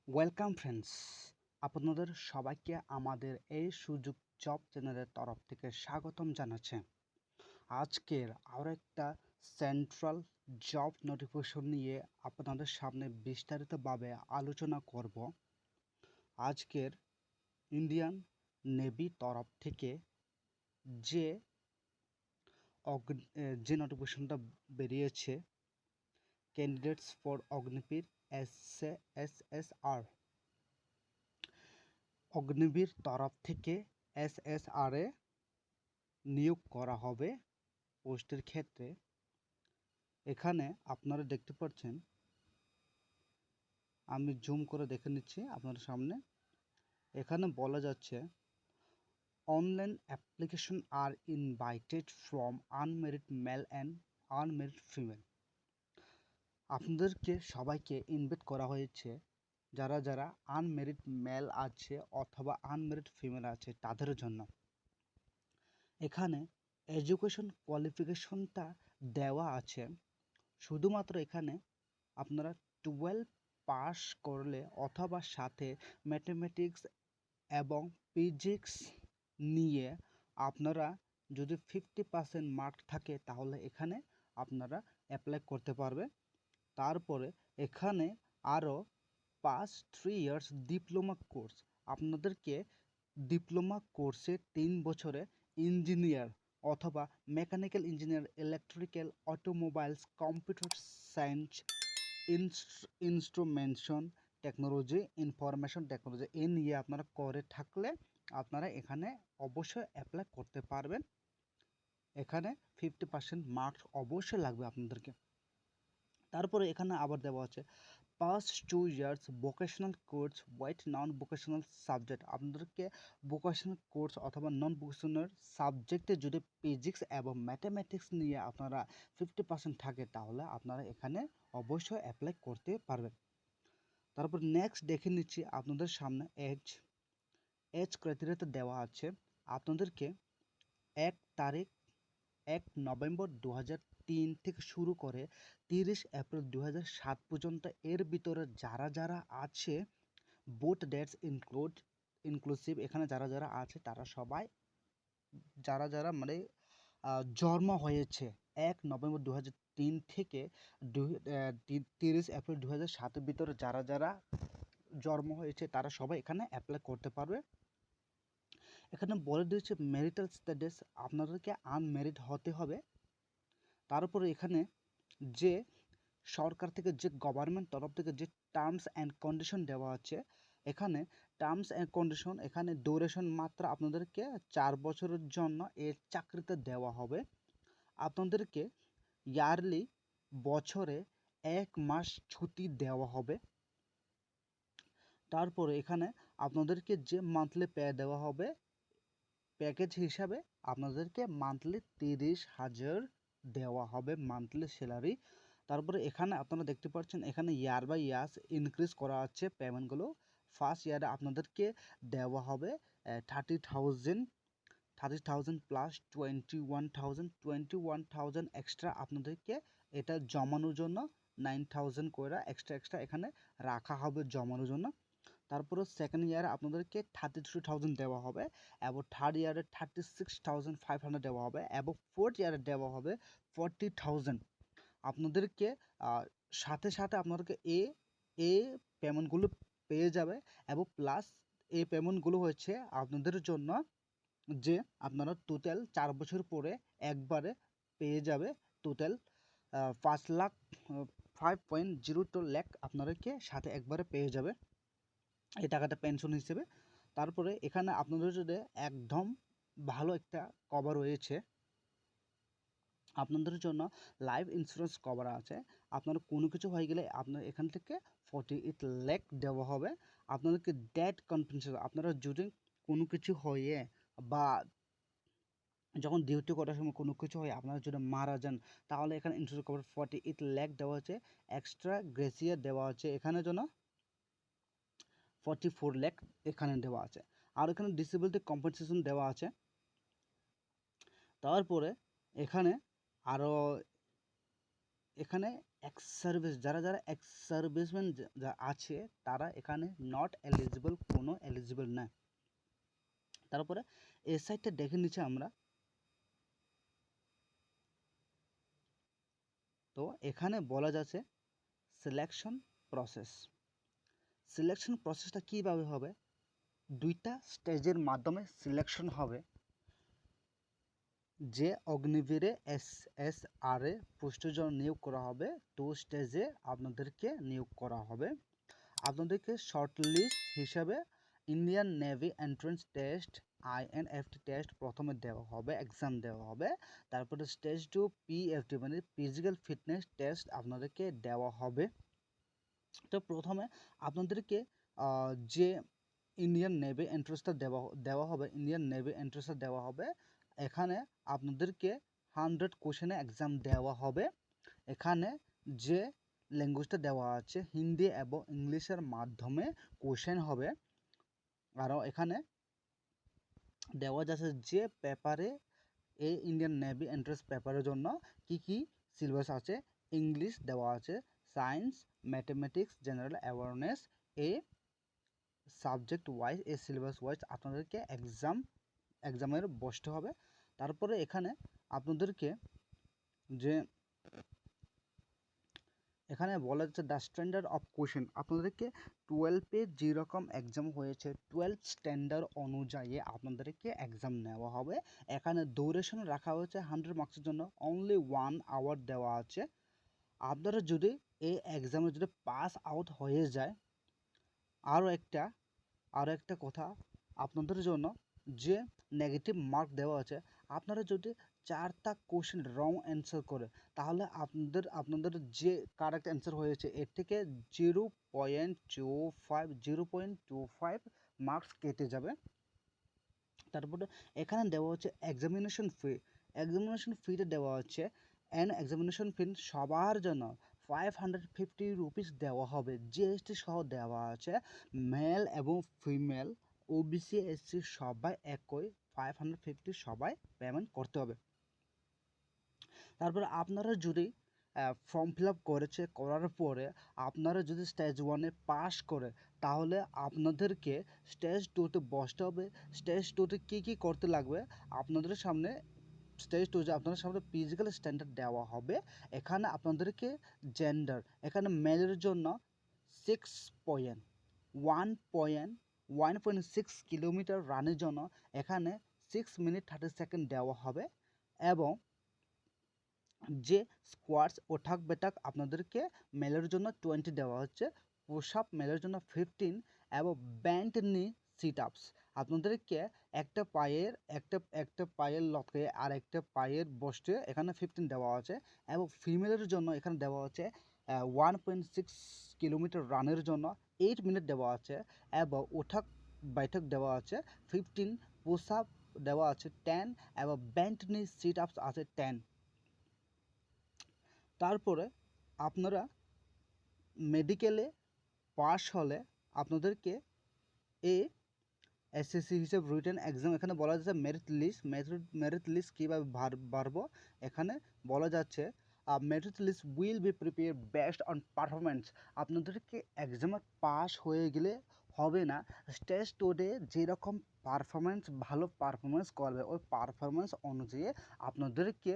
Welcome friends, আপনাদের সবাইকে আমাদের এই সুযোগ জব চ্যানেলের তরফ থেকে স্বাগতম জানাচ্ছে। আজকের আরও একটা সেন্ট্রাল জব নোটিফিকেশন নিয়ে আপনাদের সামনে বিস্তারিতভাবে আলোচনা করব। আজকের ইন্ডিয়ান নেভি তরফ থেকে যে যে নোটিফিকেশনটা বেরিয়েছে, candidates for Agniveer SSR, Agniveer তরফ থেকে SSR এ নিয়োগ করা হবে পোস্টের ক্ষেত্রে। এখানে আপনারা দেখতে পাচ্ছেন, আমি জুম করে দেখে নিচ্ছি আপনাদের সামনে। এখানে বলা যাচ্ছে online application are invited from unmarried male and unmarried female. আপনাদেরকে সবাইকে ইনভাইট করা হয়েছে, যারা যারা আনমেরিড মেল আছে অথবা আনমেরিড ফিমেল আছে তাদের জন্য। এখানে এডুকেশন কোয়ালিফিকেশনটা দেওয়া আছে, শুধুমাত্র এখানে আপনারা 12 পাস করলে অথবা সাথে ম্যাথমেটিক্স এবং ফিজিক্স নিয়ে আপনারা যদি 50% মার্ক থাকে তাহলে এখানে আপনারা অ্যাপ্লাই করতে পারবে। তারপরে এখানে আরও 3 ইয়ার্স ডিপ্লোমা কোর্স, আপনাদেরকে ডিপ্লোমা কোর্সে 3 বছরে ইঞ্জিনিয়ার অথবা mechanical engineer, electrical, automobiles, computer science, instrumentation technology, information technology এ নিয়ে আপনারা করে থাকলে আপনারা এখানে অবশ্যই অ্যাপ্লাই করতে পারবেন। এখানে 50% মার্কস অবশ্যই লাগবে আপনাদেরকে। তারপরে এখানে আবার দেওয়া আছে past 2 years vocational course with non vocational subject. আপনাদেরকে ভোকেশনাল কোর্স অথবা নন ভোকেশনাল সাবজেক্টে যদি ফিজিক্স এবং ম্যাথামেটিক্স নিয়ে আপনারা 50% থাকে তাহলে আপনারা এখানে অবশ্যই অ্যাপ্লাই করতে পারবেন। তারপর নেক্সট দেখে নিচ্ছি আপনাদের সামনে এজ ক্রাইটেরিয়াতে দেওয়া আছে। আপনাদেরকে 1 নভেম্বর 2003 থেকে শুরু করে 30 এপ্রিল 2007 পর্যন্ত এর ভিতরে যারা যারা আছে, বোথ ডেটস ইনক্লুসিভ, এখানে যারা যারা আছে তারা সবাই যারা যারা মানে জন্ম হয়েছে 1 নভেম্বর 2003 থেকে 30 এপ্রিল 2007 ভিতরে যারা যারা জন্ম হয়েছে তারা সবাই এখানে অ্যাপ্লাই করতে পারবে। এখানে বলে দিয়েছে ম্যারিটাল স্ট্যাটাস, আপনাদেরকে আনম্যারিড হতে হবে। তার উপরে এখানে যে সরকার থেকে যে গভর্নমেন্ট তরফ থেকে যে টার্মস অ্যান্ড কন্ডিশন দেওয়া আছে, এখানে টার্মস অ্যান্ড কন্ডিশন, এখানে ডিউরেশন মাত্র আপনাদেরকে 4 বছরের জন্য এর চাকরিতে দেওয়া হবে। আপনাদেরকে ইয়ারলি বছরে 1 মাস ছুটি দেওয়া হবে। তারপরে এখানে আপনাদেরকে যে মান্থলি পে দেওয়া হবে, প্যাকেজ হিসাবে আপনাদেরকে মান্থলি 30,000 দেওয়া হবে মান্থলি স্যালারি। তারপরে এখানে আপনারা দেখতে পাচ্ছেন, এখানে ইয়ার বাই ইয়ার্স ইনক্রিজ করা আছে পেমেন্টগুলো। ফার্স্ট ইয়ারে আপনাদেরকে দেওয়া হবে 30,000 প্লাস 21,000 এক্সট্রা আপনাদেরকে এটা জমানোর জন্য 9,000 করে এক্সট্রা এখানে রাখা হবে জমানোর জন্য। তারপরে সেকেন্ড ইয়ারে আপনাদেরকে 33,000 দেওয়া হবে, এবং থার্ড ইয়ারে 36,500 দেওয়া হবে, এবং ফোর্থ ইয়ারে দেওয়া হবে 40,000। আপনাদেরকে সাথে সাথে আপনাদেরকে এ পেমেন্টগুলো পেয়ে যাবে, এবং প্লাস এই পেমেন্টগুলো হচ্ছে আপনাদের জন্য যে আপনারা টোটাল 4 বছর পরে একবারে পেয়ে যাবে। টোটাল 5,02 লাখ আপনাদেরকে সাথে একবারে পেয়ে যাবে এই টাকাটা পেনশন হিসেবে। তারপরে এখানে আপনাদের যদি একদম ভালো একটা কভার রয়েছে, আপনাদের জন্য লাইফ ইন্স্যুরেন্স কভার আছে। আপনার কোনো কিছু হয়ে গেলে আপনার এখান থেকে 48 লাখ দেওয়া হবে। আপনাদেরকে ডেথ কম্পেনসেশন, আপনারা যদি কোনো কিছু হয়ে বা যখন ডিউটি করার সময় কোনো কিছু হয়, আপনারা যদি মারা যান তাহলে এখানে ইন্স্যুরেন্স কভার 48 লাখ দেওয়া আছে। এক্সট্রা গ্রেসিয়ার দেওয়া আছে এখানে জন্য 44 লাখ এখানে দেওয়া আছে। আর এখানে ডিসেবিলিটি কম্পেনসেশন দেওয়া আছে। তারপরে এখানে আরও এখানে এক্স সার্ভিস যারা এক্স সার্ভিসম্যান আছে তারা এখানে নট এলিজিবল, কোনো এলিজিবল না। তারপরে এই সাইডটা দেখে নিচ্ছি আমরা। তো এখানে বলা যাচ্ছে সিলেকশন প্রসেস। সিলেকশন প্রসেসটা কীভাবে হবে, দুইটা স্টেজের মাধ্যমে সিলেকশন হবে। যে অগ্নিবীরে SSR পোস্টের জন্য নিয়োগ করা হবে, 2 স্টেজে আপনাদেরকে নিয়োগ করা হবে। আপনাদেরকে শর্ট লিস্ট হিসাবে Indian navy entrance test INFT test প্রথমে দেওয়া হবে, এক্সাম দেওয়া হবে। তারপরে স্টেজ 2 PFT মানে ফিজিক্যাল ফিটনেস টেস্ট আপনাদেরকে দেওয়া হবে। তো প্রথমে আপনাদেরকে যে ইন্ডিয়ান নেভি এন্ট্রান্সটা দেওয়া হবে, ইন্ডিয়ান নেভি এন্ট্রান্সটা দেওয়া হবে। এখানে আপনাদেরকে 100 কোশ্চেনে এক্সাম দেওয়া হবে। এখানে যে ল্যাঙ্গুয়েজটা দেওয়া আছে হিন্দি এবং ইংলিশের মাধ্যমে কোশ্চেন হবে। আরও এখানে দেওয়া যাচ্ছে যে পেপারে এই ইন্ডিয়ান নেভি এন্ট্রান্স পেপারের জন্য কি কি সিলেবাস আছে। ইংলিশ দেওয়া আছে, সায়েন্স, ম্যাথমেটিক্স, জেনারেল অ্যাওয়ারনেস, এই সাবজেক্ট ওয়াইজ, এই সিলেবাস ওয়াইজ আপনাদেরকে এক্সামের বসতে হবে। তারপরে এখানে আপনাদেরকে যে এখানে বলা যাচ্ছে দ্য স্ট্যান্ডার্ড অফ কোশ্চেন, আপনাদেরকে 12-এ যেরকম এক্সাম হয়েছে 12 স্ট্যান্ডার্ড অনুযায়ী আপনাদেরকে এক্সাম নেওয়া হবে। এখানে ডিউরেশন রাখা হয়েছে 100 মার্কসের জন্য, অনলি 1 আওয়ার দেওয়া আছে। আপনারা যদি এই এক্সামে যদি পাস আউট হয়ে যায়, আরও একটা কথা আপনাদের জন্য, যে নেগেটিভ মার্ক দেওয়া আছে, আপনারা যদি 4টা কোশ্চেন রং অ্যান্সার করে তাহলে আপনাদের যে কারেক্ট অ্যান্সার হয়েছে এর থেকে 0.25 মার্কস কেটে যাবে। তারপরে এখানে দেওয়া হচ্ছে এক্সামিনেশন ফিটা দেওয়া হচ্ছে, এক্সামিনেশন ফি সবার জন্য 550 রুপিস দেওয়া হবে, GST সহ দেওয়া আছে। মেল এবং ফিমেল, OBC SC সবাই একই 550 সবাই পেমেন্ট করতে হবে। তারপরে আপনারা যদি ফর্ম ফিল আপ করার পরে আপনারা যদি স্টেজ 1-এ পাস করে তাহলে আপনাদেরকে স্টেজ 2-তে বসতে হবে। স্টেজ 2-তে কী করতে লাগবে আপনাদের সামনে, স্টেজ 2 যে আপনাদের সামনে ফিজিক্যাল স্ট্যান্ডার্ড দেওয়া হবে। এখানে আপনাদেরকে জেন্ডার, এখানে মেলের জন্য 1.6 কিলোমিটার রানের জন্য এখানে 6 মিনিট 30 সেকেন্ড দেওয়া হবে। এবং যে স্কোয়াটস ওঠাক বেটাক আপনাদেরকে মেলের জন্য 20 দেওয়া হচ্ছে, পুশ আপ মেলের জন্য 15 এবং ব্যান্ড নি সিট আপস আপনাদেরকে একটা পায়ের লকে আর একটা পায়ের বসতে এখানে 15 দেওয়া আছে। এবং ফিমেলের জন্য এখানে দেওয়া হচ্ছে 1.6 কিলোমিটার রানের জন্য 8 মিনিট দেওয়া আছে। এবং ওঠাক বৈঠক দেওয়া আছে 15, পুশ আপ দেওয়া আছে 10 এবং ব্যান্ড নি সিট আপস আছে 10। তারপরে আপনারা মেডিকেলে পাস হলে আপনাদেরকে SSC হিসেবে রিটেন এক্সাম, এখানে বলা যাচ্ছে মেরিট লিস্ট কীভাবে বাড়বো। এখানে বলা যাচ্ছে merit list will be prepare based on performance. আপনাদেরকে এক্সামে পাস হয়ে গেলে হবে না, স্টেজ 2-এ যেরকম ভালো পারফরমেন্স করবে ওই পারফরমেন্স অনুযায়ী আপনাদেরকে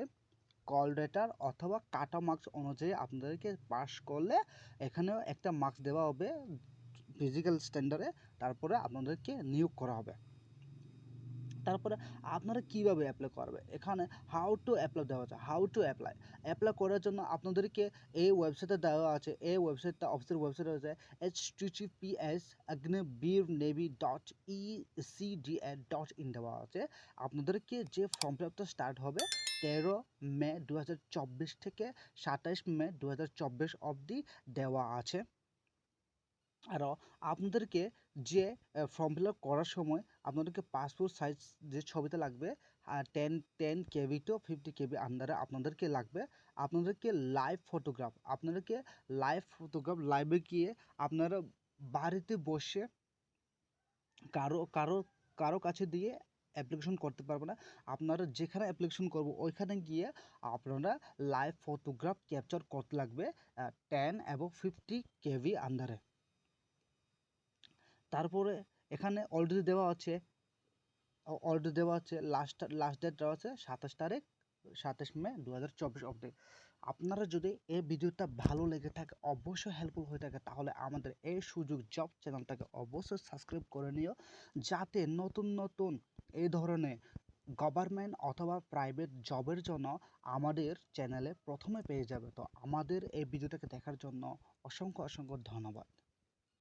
কল লেটার অথবা কাটা মার্কস অনুযায়ী আপনাদেরকে পাস করলে এখানেও একটা মার্কস দেওয়া হবে ফিজিক্যাল স্ট্যান্ডার্ডে। তারপরে আপনাদেরকে নিয়োগ করা হবে। তারপরে আপনারা কীভাবে অ্যাপ্লাই করবে, এখানে হাউ টু অ্যাপ্লাই দেওয়া আছে। অ্যাপ্লাই করার জন্য আপনাদেরকে এই ওয়েবসাইটে দেওয়া আছে, এই ওয়েবসাইটটা অফিসের ওয়েবসাইট হচ্ছে https://agnbir.ecda.in দেওয়া আছে। আপনাদেরকে যে ফর্ম ফিল আপটা স্টার্ট হবে 13 মে 2024 থেকে 27 মে 2024 অবধি দেওয়া আছে। আরও আপনাদেরকে যে ফর্ম ফিল আপ করার সময় আপনাদেরকে পাসপোর্ট সাইজ যে ছবিটা লাগবে, আর 10 কেবি টু 50 কেবি আন্ডারে আপনাদেরকে লাগবে। আপনাদেরকে লাইভ ফটোগ্রাফ লাইভে গিয়ে আপনারা বাড়িতে বসে কারো কাছে দিয়ে অ্যাপ্লিকেশন করতে পারবে না। আপনারা যেখানে অ্যাপ্লিকেশন করবো ওইখানে গিয়ে আপনারা লাইভ ফটোগ্রাফ ক্যাপচার করতে লাগবে 10 এবং 50 কেভি আন্ডারে। তারপরে এখানে লাস্ট ডেট দেওয়া আছে 27 মে 2024 অবধি। আপনারা যদি এই ভিডিওটা ভালো লেগে থাকে, অবশ্যই হেল্পফুল হয়ে থাকে, তাহলে আমাদের এই সুযোগ জব চ্যানেলটাকে অবশ্যই সাবস্ক্রাইব করে নিও, যাতে নতুন নতুন এই ধরনের গভর্নমেন্ট অথবা প্রাইভেট জবের জন্য আমাদের চ্যানেলে প্রথমে পেয়ে যাবে। তো আমাদের এই ভিডিওটাকে দেখার জন্য অসংখ্য অসংখ্য ধন্যবাদ।